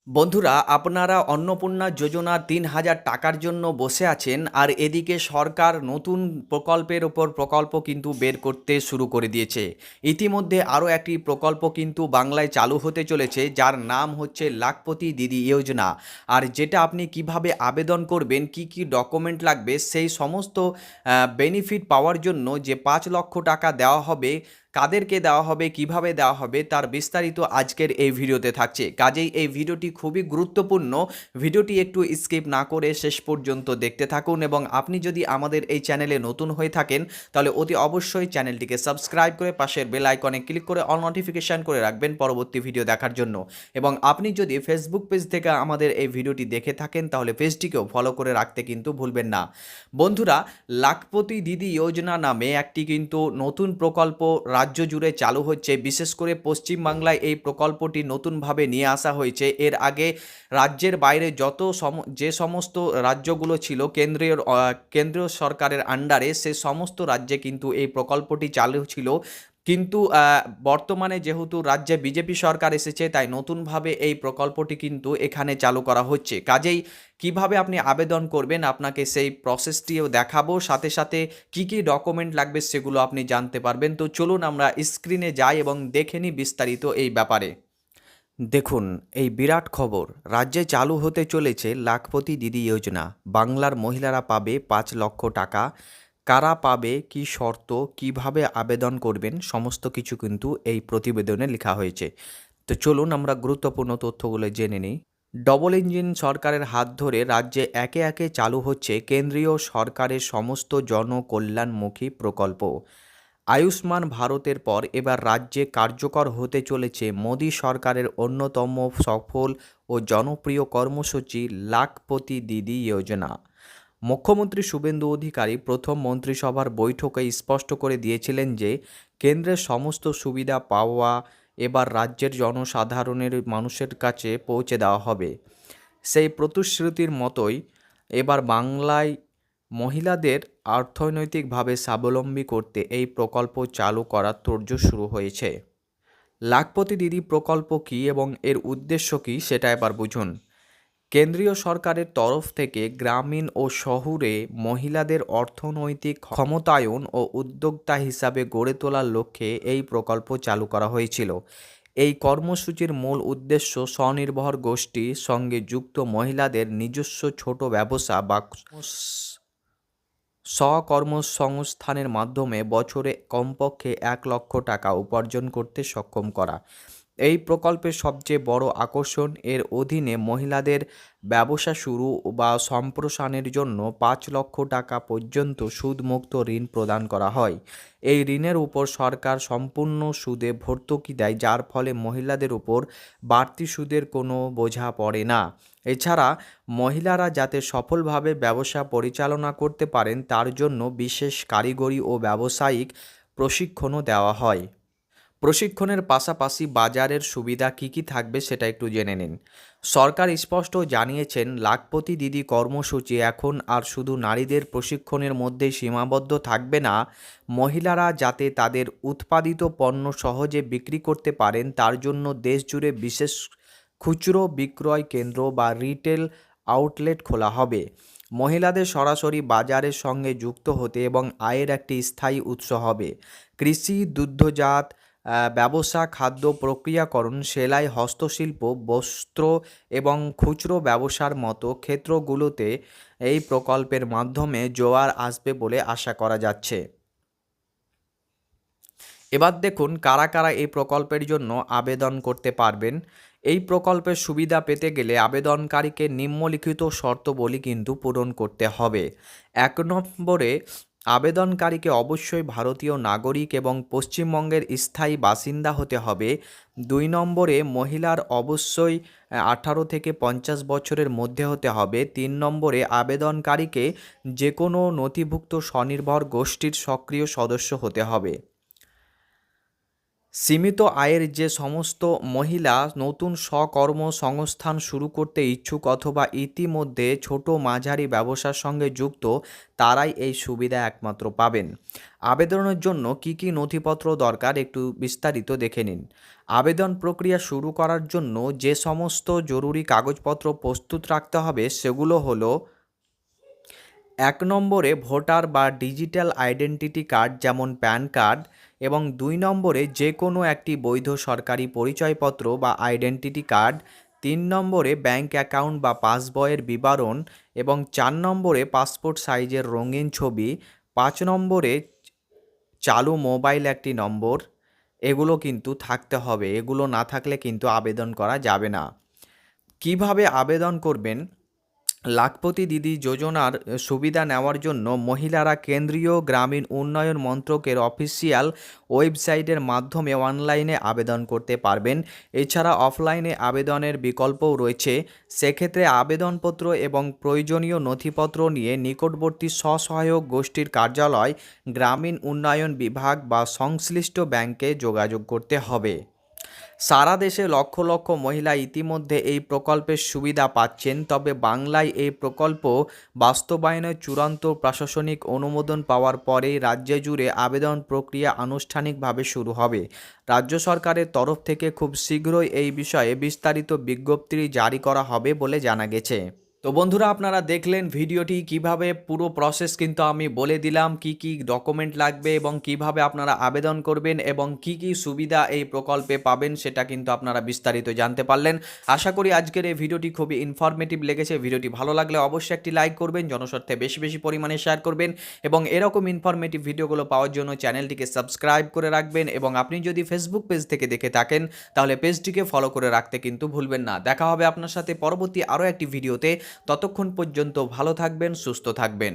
বন্ধুরা, আপনারা অন্নপূর্ণা যোজনা ৩,০০০ টাকার জন্য বসে আছেন, আর এদিকে সরকার নতুন প্রকল্পের ওপর প্রকল্প কিন্তু বের করতে শুরু করে দিয়েছে। ইতিমধ্যে আরও একটি প্রকল্প কিন্তু বাংলায় চালু হতে চলেছে, যার নাম হচ্ছে লাখপতি দিদি যোজনা। আর যেটা আপনি কিভাবে আবেদন করবেন, কি কি ডকুমেন্ট লাগবে, সেই সমস্ত বেনিফিট পাওয়ার জন্য যে ৫ লক্ষ টাকা দেওয়া হবে, কাদেরকে দেওয়া হবে, কিভাবে দেওয়া হবে, তার বিস্তারিত আজকের এই ভিডিওতে থাকছে। কাজেই এই ভিডিওটি খুবই গুরুত্বপূর্ণ। ভিডিওটি একটু স্কিপ না করে শেষ পর্যন্ত দেখতে থাকুন, এবং আপনি যদি আমাদের এই চ্যানেলে নতুন হয়ে থাকেন তাহলে অতি অবশ্যই চ্যানেলটিকে সাবস্ক্রাইব করে পাশের বেল আইকনে ক্লিক করে অল নোটিফিকেশান করে রাখবেন পরবর্তী ভিডিও দেখার জন্য। এবং আপনি যদি ফেসবুক পেজ থেকে আমাদের এই ভিডিওটি দেখে থাকেন তাহলে পেজটিকেও ফলো করে রাখতে কিন্তু ভুলবেন না। বন্ধুরা, লাখপতি দিদি যোজনা নামে একটি কিন্তু নতুন প্রকল্প রাজ্য জুড়ে চালু হচ্ছে। বিশেষ করে পশ্চিমবাংলায় এই প্রকল্পটি নতুনভাবে নিয়ে আসা হয়েছে। এর আগে রাজ্যের বাইরে যে সমস্ত রাজ্যগুলো ছিল কেন্দ্রীয় সরকারের আন্ডারে, সে সমস্ত রাজ্যে কিন্তু এই প্রকল্পটি চালু ছিল। কিন্তু বর্তমানে যেহেতু রাজ্যে বিজেপি সরকার এসেছে, তাই নতুনভাবে এই প্রকল্পটি কিন্তু এখানে চালু করা হচ্ছে। কাজেই কিভাবে আপনি আবেদন করবেন আপনাকে সেই প্রসেসটিও দেখাবো, সাথে সাথে কি কি ডকুমেন্ট লাগবে সেগুলো আপনি জানতে পারবেন। তো চলুন আমরা স্ক্রিনে যাই এবং দেখে নিই বিস্তারিত এই ব্যাপারে। দেখুন, এই বিরাট খবর, রাজ্যে চালু হতে চলেছে লাখপতি দিদি যোজনা। বাংলার মহিলারা পাবে ৫ লক্ষ টাকা। কারা পাবে, কি শর্ত, কিভাবে আবেদন করবেন, সমস্ত কিছু কিন্তু এই প্রতিবেদনে লেখা হয়েছে। তো চলুন আমরা গুরুত্বপূর্ণ তথ্যগুলো জেনে নিই। ডবল ইঞ্জিন সরকারের হাত ধরে রাজ্যে একে একে চালু হচ্ছে কেন্দ্রীয় সরকারের সমস্ত জনকল্যাণমুখী প্রকল্প। আয়ুষ্মান ভারতের পর এবার রাজ্যে কার্যকর হতে চলেছে মোদী সরকারের অন্যতম সফল ও জনপ্রিয় কর্মসূচি লাখপতি দিদি যোজনা। মুখ্যমন্ত্রী শুভেন্দু অধিকারী প্রথম মন্ত্রিসভার বৈঠকে স্পষ্ট করে দিয়েছিলেন যে কেন্দ্রের সমস্ত সুবিধা পাওয়া এবার রাজ্যের জনসাধারণের মানুষের কাছে পৌঁছে দেওয়া হবে। সেই প্রতিশ্রুতির মতোই এবার বাংলায় মহিলাদের অর্থনৈতিকভাবে স্বাবলম্বী করতে এই প্রকল্প চালু করার তোড়জোড় শুরু হয়েছে। লাখপতি দিদি প্রকল্প কী এবং এর উদ্দেশ্য কী সেটা এবার বুঝুন। কেন্দ্রীয় সরকারের তরফ থেকে গ্রামীণ ও শহুরে মহিলাদের অর্থনৈতিক ক্ষমতায়ন ও উদ্যোক্তা হিসাবে গড়ে তোলার লক্ষ্যে এই প্রকল্প চালু করা হয়েছিল। এই কর্মসূচির মূল উদ্দেশ্য স্বনির্ভর গোষ্ঠীর সঙ্গে যুক্ত মহিলাদের নিজস্ব ছোট ব্যবসা বা স্বকর্মসংস্থানের মাধ্যমে বছরে কমপক্ষে ১ লক্ষ টাকা উপার্জন করতে সক্ষম করা। এই প্রকল্পের সবচেয়ে বড় আকর্ষণ, এর অধীনে মহিলাদের ব্যবসা শুরু বা সম্প্রসারণের জন্য ৫ লক্ষ টাকা পর্যন্ত সুদমুক্ত ঋণ প্রদান করা হয়। এই ঋণের উপর সরকার সম্পূর্ণ সুদে ভর্তুকি দেয়, যার ফলে মহিলাদের উপর বাড়তি সুদের কোনো বোঝা পড়ে না। এছাড়া মহিলারা যাতে সফলভাবে ব্যবসা পরিচালনা করতে পারেন তার জন্য বিশেষ কারিগরি ও ব্যবসায়িক প্রশিক্ষণও দেওয়া হয়। প্রশিক্ষণের পাশাপাশি বাজারের সুবিধা কী কী থাকবে সেটা একটু জেনে নিন। সরকার স্পষ্ট জানিয়েছেন, লাখপতি দিদি কর্মসূচি এখন আর শুধু নারীদের প্রশিক্ষণের মধ্যে সীমাবদ্ধ থাকবে না। মহিলারা যাতে তাদের উৎপাদিত পণ্য সহজে বিক্রি করতে পারেন তার জন্য দেশজুড়ে বিশেষ খুচরো বিক্রয় কেন্দ্র বা রিটেল আউটলেট খোলা হবে। মহিলাদের সরাসরি বাজারের সঙ্গে যুক্ত হতে এবং আয়ের একটি স্থায়ী উৎস হবে। কৃষি, দুগ্ধজাত ব্যবসা, খাদ্য প্রক্রিয়াকরণ, সেলাই, হস্তশিল্প, বস্ত্র এবং খুচরো ব্যবসার মতো ক্ষেত্রগুলোতে এই প্রকল্পের মাধ্যমে জোয়ার আসবে বলে আশা করা যাচ্ছে। এবার দেখুন কারা কারা এই প্রকল্পের জন্য আবেদন করতে পারবেন। এই প্রকল্পের সুবিধা পেতে গেলে আবেদনকারীকে নিম্নলিখিত শর্তাবলী কিন্তু পূরণ করতে হবে। ১ নম্বরে, আবেদনকারীকে অবশ্যই ভারতীয় নাগরিক এবং পশ্চিমবঙ্গের স্থায়ী বাসিন্দা হতে হবে। ২ নম্বরে, মহিলার অবশ্যই ১৮ থেকে ৫০ বছরের মধ্যে হতে হবে। ৩ নম্বরে, আবেদনকারীকে যে কোনো নথিভুক্ত স্বনির্ভর গোষ্ঠীর সক্রিয় সদস্য হতে হবে। সীমিত আয়ের যে সমস্ত মহিলা নতুন স্বকর্মসংস্থান শুরু করতে ইচ্ছুক অথবা ইতিমধ্যে ছোট মাঝারি ব্যবসার সঙ্গে যুক্ত, তারাই এই সুবিধা একমাত্র পাবেন। আবেদনের জন্য কি কি নথিপত্র দরকার একটু বিস্তারিত দেখে নিন। আবেদন প্রক্রিয়া শুরু করার জন্য যে সমস্ত জরুরি কাগজপত্র প্রস্তুত রাখতে হবে সেগুলো হলো: 1 নম্বরে ভোটার বা ডিজিটাল আইডেন্টিটি কার্ড যেমন প্যান কার্ড, এবং 2 নম্বরে যে কোনো একটি বৈধ সরকারি পরিচয়পত্র বা আইডেন্টিটি কার্ড, 3 নম্বরে ব্যাংক অ্যাকাউন্ট বা পাসবইয়ের বিবরণ, এবং 4 নম্বরে পাসপোর্ট সাইজের রঙিন ছবি, 5 নম্বরে চালু মোবাইল একটি নম্বর। এগুলো কিন্তু থাকতে হবে, এগুলো না থাকলে কিন্তু আবেদন করা যাবে না। কিভাবে আবেদন করবেন? লাখপতি দিদি যোজনার সুবিধা নেওয়ার জন্য মহিলারা কেন্দ্রীয় গ্রামীণ উন্নয়ন মন্ত্রকের অফিসিয়াল ওয়েবসাইটের মাধ্যমে অনলাইনে আবেদন করতে পারবেন। এছাড়া অফলাইনে আবেদনের বিকল্পও রয়েছে। সেক্ষেত্রে আবেদনপত্র এবং প্রয়োজনীয় নথিপত্র নিয়ে নিকটবর্তী স্বসহায়ক গোষ্ঠীর কার্যালয়, গ্রামীণ উন্নয়ন বিভাগ বা সংশ্লিষ্ট ব্যাংকে যোগাযোগ করতে হবে। সারা দেশে লক্ষ লক্ষ মহিলা ইতিমধ্যে এই প্রকল্পের সুবিধা পাচ্ছেন, তবে বাংলায় এই প্রকল্প বাস্তবায়নের চূড়ান্ত প্রশাসনিক অনুমোদন পাওয়ার পরেই রাজ্য জুড়ে আবেদন প্রক্রিয়া আনুষ্ঠানিকভাবে শুরু হবে। রাজ্য সরকারের তরফ থেকে খুব শীঘ্রই এই বিষয়ে বিস্তারিত বিজ্ঞপ্তি জারি করা হবে বলে জানা গেছে। তো বন্ধুরা, আপনারা দেখলেন ভিডিওটি কিভাবে পুরো প্রসেস কিন্তু আমি বলে দিলাম, কি কি ডকুমেন্ট লাগবে এবং কিভাবে আপনারা আবেদন করবেন এবং কি কি সুবিধা এই প্রকল্পে পাবেন সেটা কিন্তু আপনারা বিস্তারিত জানতে পারলেন। আশা করি আজকের এই ভিডিওটি খুবই ইনফরমেটিভ লেগেছে। ভিডিওটি ভালো লাগলে অবশ্যই একটি লাইক করবেন, জনস্বার্থে বেশি বেশি পরিমাণে শেয়ার করবেন এবং এরকম ইনফরমেটিভ ভিডিওগুলো পাওয়ার জন্য চ্যানেলটিকে সাবস্ক্রাইব করে রাখবেন। এবং আপনি যদি ফেসবুক পেজ থেকে দেখে থাকেন তাহলে পেজটিকে ফলো করে রাখতে কিন্তু ভুলবেন না। দেখা হবে আপনার সাথে পরবর্তী আরও একটি ভিডিওতে। ততক্ষণ পর্যন্ত ভালো থাকবেন, সুস্থ থাকবেন।